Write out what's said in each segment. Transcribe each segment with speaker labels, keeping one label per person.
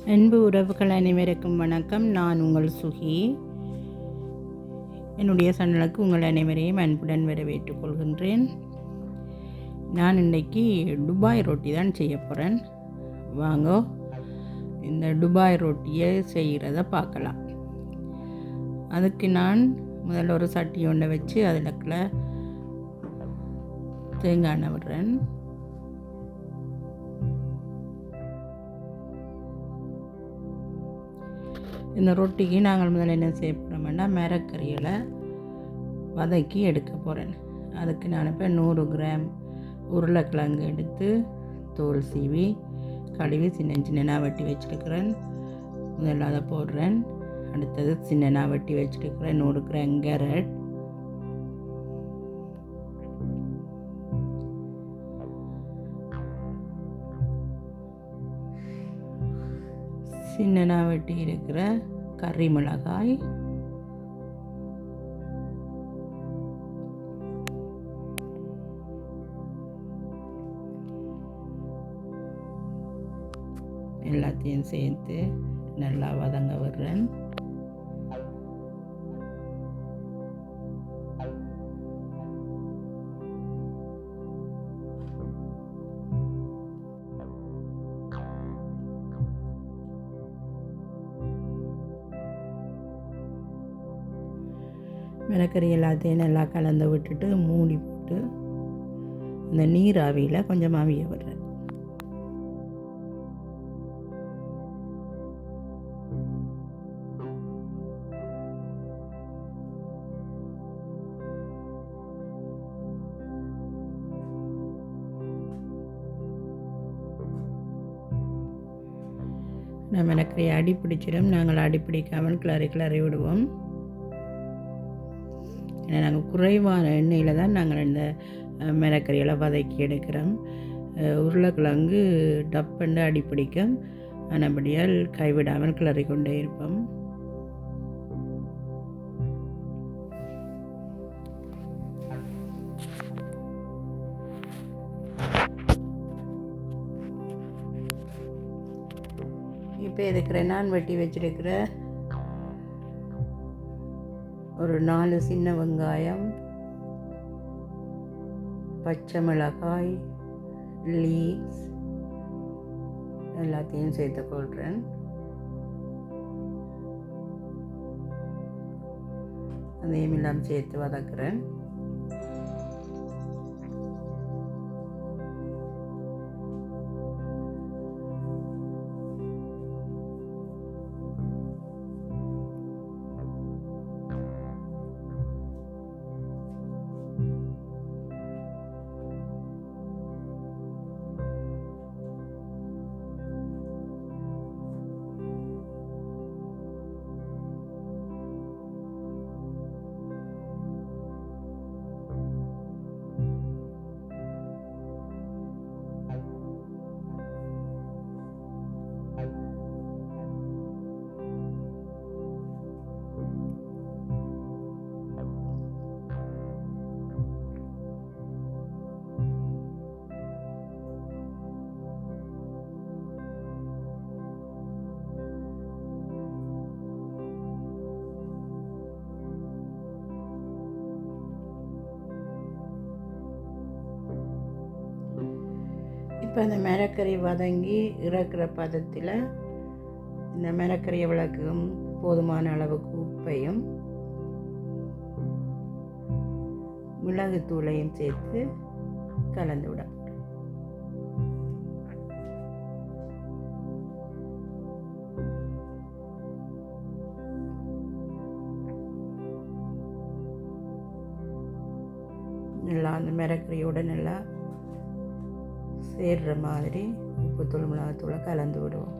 Speaker 1: அன்பு உறவுகள் அனைவருக்கும் வணக்கம். நான் உங்கள் சுகி. என்னுடைய சேனலுக்கு உங்கள் அனைவரையும் அன்புடன் வரவேற்றுக் கொள்கின்றேன். நான் இன்றைக்கி துபாய் ரொட்டி தான் செய்ய போகிறேன். வாங்க இந்த துபாய் ரொட்டியை செய்கிறத பார்க்கலாம். அதுக்கு நான் முதல்ல ஒரு சட்டி ஒன்றை வச்சு அதில் தேங்காய் எண்ணெய் விடுறேன். இந்த ரொட்டிக்கு நாங்கள் முதல்ல என்ன செய்ய போகிறோம்னா மரக்கறிகளை வதக்கி எடுக்க போகிறேன். அதுக்கு நான் இப்போ 100 கிராம் உருளைக்கிழங்கு எடுத்து தோல் சீவி கழுவி சின்ன வெட்டி வச்சுருக்கிறேன். முதல்ல அதை போடுறேன். அடுத்தது சின்ன வெட்டி வச்சுருக்கிறேன் 100 கிராம் கேரட், சின்ன வெட்டி இருக்கிற கறி மிளகாய், எல்லாத்தையும் சேர்த்து நல்லா வதங்க விடுறேன். மிளகறி எல்லாத்தையும் நல்லா கலந்து விட்டுட்டு மூடி போட்டு இந்த நீர் ஆவியில் கொஞ்சம் அவிய விடுறேன். நம்ம மிளகறி அடி பிடிச்சிடும். நாங்கள் அடி பிடிக்காமல் கிளறி விடுவோம். ஏன்னா நாங்கள் குறைவான எண்ணெயில் தான் நாங்கள் இந்த மிளகறியெல்லாம் வதக்கி எடுக்கிறோம். உருளைக்கிழங்கு டப்பண்டு அடி பிடிக்கும். ஆனபடியால் கைவிடாமல் கிளறி கொண்டே இருப்போம். இப்போ நான் வெட்டி வச்சிருக்கிற ஒரு 4 சின்ன வெங்காயம், பச்சை மிளகாய், லீக்ஸ் எல்லாத்தையும் சேர்த்து கொள்கிறேன். அதையும் எல்லாம் சேர்த்து வதக்குறேன். இப்போ அந்த மிளகறி வதங்கி இறக்குற பதத்தில் இந்த மிளகறியை விளக்கும் போதுமான அளவுக்கு உப்பையும் மிளகுத்தூளையும் சேர்த்து கலந்து விட. நல்லா அந்த மிளகறியோட நல்லா சேர்ற மாதிரி உப்புத்தூள் மிளகாத்தூளை கலந்து விடுவோம்.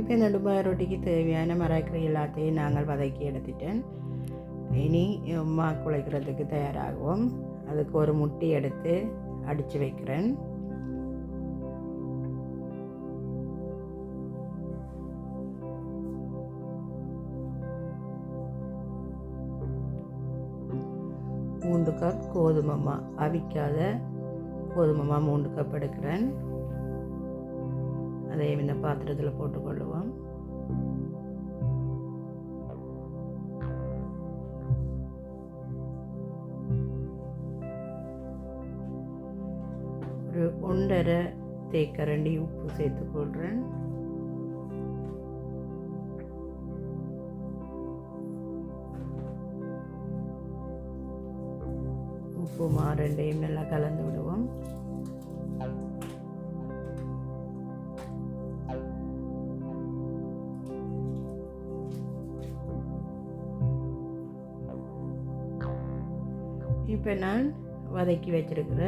Speaker 1: இப்போ இந்த துபாய் ரொட்டிக்கு தேவையான மரக்கறி எல்லாத்தையும் நாங்கள் வதக்கி எடுத்துட்டேன். இனி மா குழைக்கிறதுக்கு தயாராகுவோம். அதுக்கு ஒரு முட்டை எடுத்து அடித்து வைக்கிறேன். மூன்று கப் கோதுமை மா, அவிக்காத கோதுமை மா 3 கப் எடுக்கிறேன். அதையும் இந்த பாத்திரத்தில் போட்டுக்கொள்ளுவோம். ஒரு 1.5 தேக்கரண்டி உப்பு சேர்த்துக்கொள்கிறேன். உப்பு மா ரெண்டையும் நல்லா கலந்து விடுவோம். இப்போ நான் வதக்கி வச்சிருக்கிற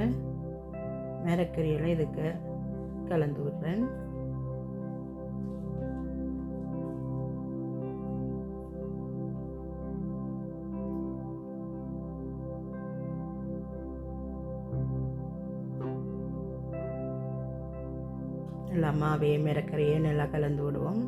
Speaker 1: மரக்கறியெல்லாம் இதுக்கு கலந்து விடுறேன். நல்லா மாவே மரக்கறியை நல்லா கலந்து விடுவோம்.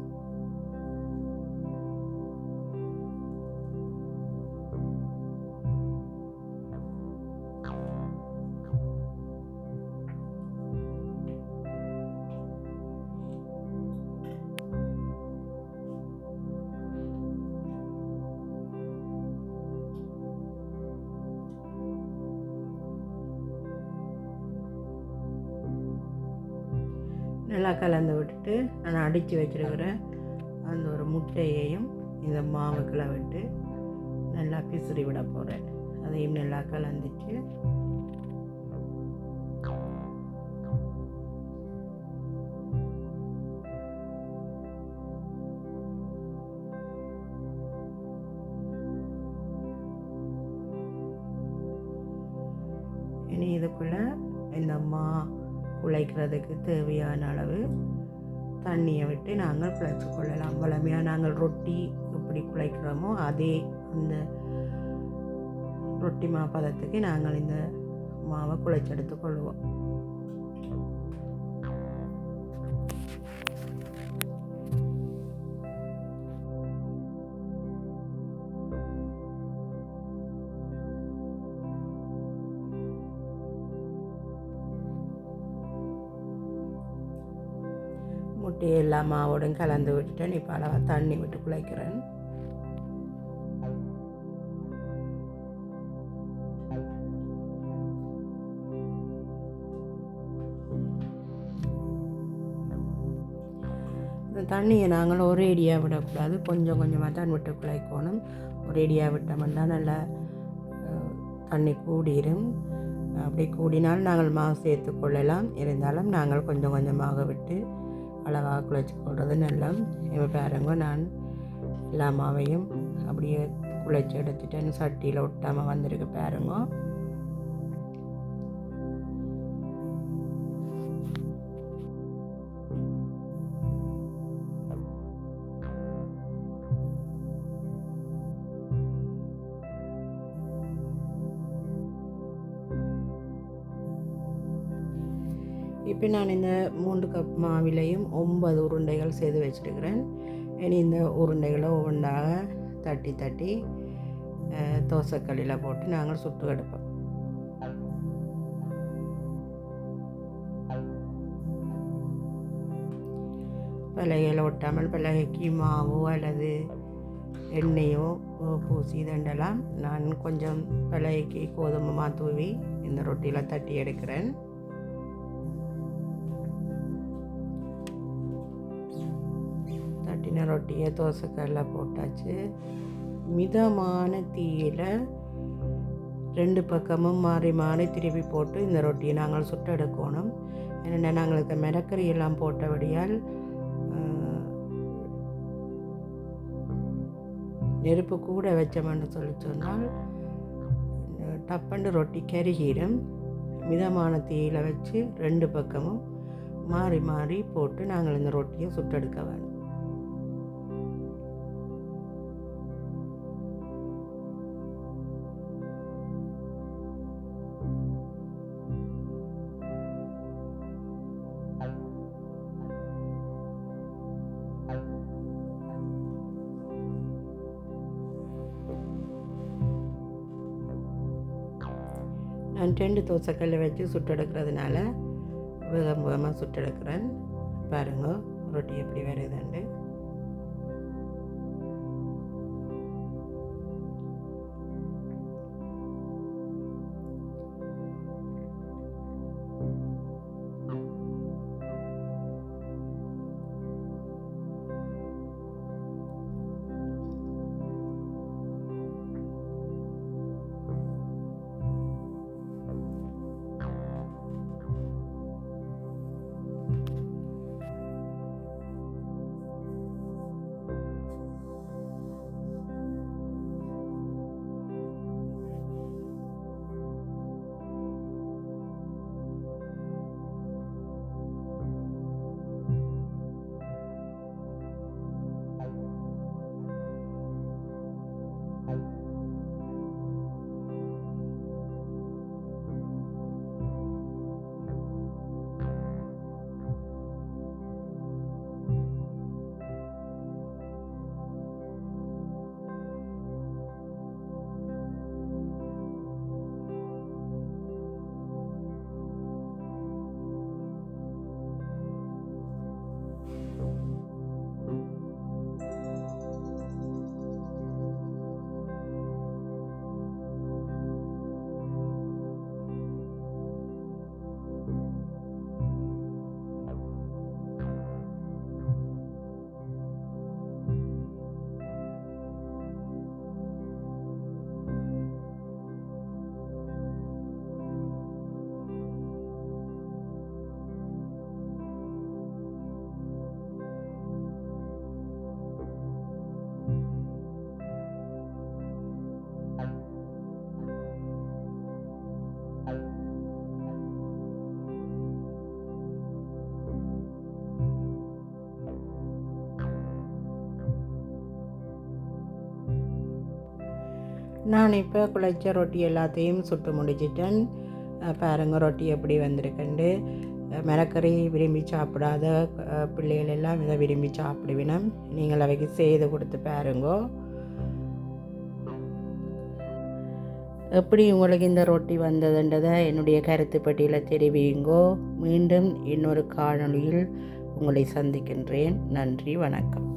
Speaker 1: நல்லா கலந்து விட்டுட்டு நான் அடித்து வச்சுருக்கிற அந்த ஒரு முட்டையையும் இந்த மாவுக்குள்ள விட்டு நல்லா பிசுறி விட போகிறேன். அதையும் நல்லா கலந்துட்டு இனி இதுக்குள்ளே இந்த குழைக்கிறதுக்கு தேவையான அளவு தண்ணியை விட்டு நாங்கள் குழைச்சி கொள்ளலாம். வளமையாக நாங்கள் ரொட்டி எப்படி குழைக்கிறோமோ அதே அந்த ரொட்டி பதத்துக்கு நாங்கள் இந்த மாவை குழைச்சி எடுத்துக்கொள்வோம். முட்டையை எல்லா மாவோடும் கலந்து விட்டுட்டேன். இப்போ அளவாக தண்ணி விட்டு குழைக்கிறேன். இந்த தண்ணியை நாங்கள் ஒரேடியாக விடக்கூடாது, கொஞ்சம் கொஞ்சமாக தான் விட்டு குழைக்கணும். ஒரேடியாக விட்டோம்னா நல்லா தண்ணி கூடிரும். அப்படி கூடினால் நாங்கள் மாவு சேர்த்து கொள்ளலாம். இருந்தாலும் நாங்கள் கொஞ்சம் கொஞ்சமாக விட்டு அளவாக குழைச்சி கொள்வது நல்லா. இப்போ பாருங்க, நான் எல்லா மாவையும் அப்படியே குழைச்சி எடுத்துட்டேன். சட்டியில் ஒட்டாமல் வந்திருக்கு பாருங்க. இப்போ நான் இந்த 3 கப் மாவிலையும் 9 உருண்டைகள் செய்து வச்சுருக்கிறேன். இனி இந்த உருண்டைகளை ஒவ்வொன்றாக தட்டி தட்டி தோசைக்கல்லில் போட்டு நாங்கள் சுட்டு எடுப்போம். பலகையில் ஒட்டாமல் பலகைக்கு மாவோ அல்லது எண்ணெயோ பூசி தண்டலாம். நான் கொஞ்சம் பலகைக்கு கோதுமை தூவி இந்த ரொட்டியில் தட்டி எடுக்கிறேன். தட்டின ரொட்டியை தோசைக்கல்லில் போட்டாச்சு. மிதமான தீயில் 2 பக்கமும் மாறி மாறி திருப்பி போட்டு இந்த ரொட்டியை நாங்கள் சுட்டு எடுக்கணும். ஏன்னா நாங்களுக்கு மிளகறி எல்லாம் போட்டபடியால் நெருப்பு கூட வச்சோம்னு சொன்னால் டப்பண்டு ரொட்டி கருகிடும். மிதமான தீயில் வச்சு 2 பக்கமும் மாறி மாறி போட்டு நாங்கள் இந்த ரொட்டியை சுட்டெடுக்க வேணும். நான் 2 தோசைக்கல்லை வச்சு சுட்டெடுக்கிறதுனால வேகமாக சுட்டெடுக்கிறேன். பாருங்க ரொட்டி எப்படி வருதுண்டு. நான் இப்போ குழைச்ச ரொட்டி எல்லாத்தையும் சுட்டு முடிச்சிட்டேன். பாருங்க ரொட்டி எப்படி வந்திருக்குண்டு. மரக்கறி விரும்பி சாப்பிடாத பிள்ளைகள் எல்லாம் இதை விரும்பி சாப்பிடுவினம். நீங்கள் அவைக்கு செய்து கொடுத்து பாருங்கோ. எப்படி உங்களுக்கு இந்த ரொட்டி வந்ததுன்றதை என்னுடைய கருத்து பட்டியலில் தெரிவிங்கோ. மீண்டும் இன்னொரு காணொளியில் உங்களை சந்திக்கின்றேன். நன்றி, வணக்கம்.